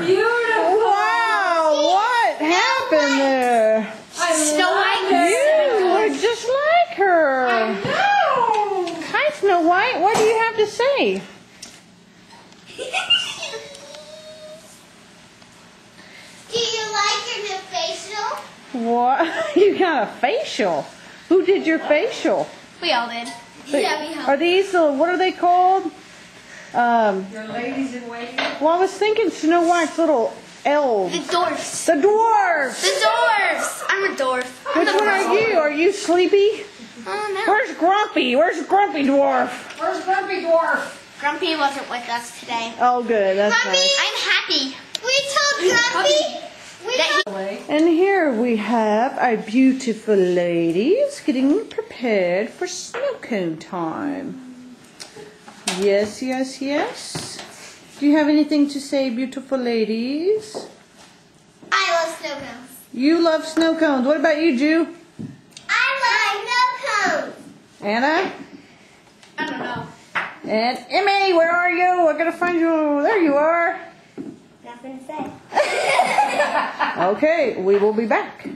beautiful. Wow, what happened there? Snow White. You look just like her. I know. Hi, Snow White. What do you have to say? Do you like your new facial? What? You got a facial? Who did your facial? We all did. Yeah, we all Are these the, what are they called? Your ladies in waiting. Well, I was thinking Snow White's little elves. The dwarfs. The dwarves. The dwarfs. I'm a dwarf. Which one are you? Are you sleepy? Oh, no. Where's Grumpy? Where's Grumpy Dwarf? Where's Grumpy Dwarf? Grumpy wasn't with us today. Oh, good. That's Grumpy, nice. I'm happy. We told Grumpy. And here we have our beautiful ladies getting prepared for snow cone time. Yes, yes, yes. Do you have anything to say, beautiful ladies? I love snow cones. You love snow cones. What about you, Ju? I love snow cones. Anna? I don't know. And Emmy, where are you? I gotta find you. There you are. Nothing to say. Okay, we will be back.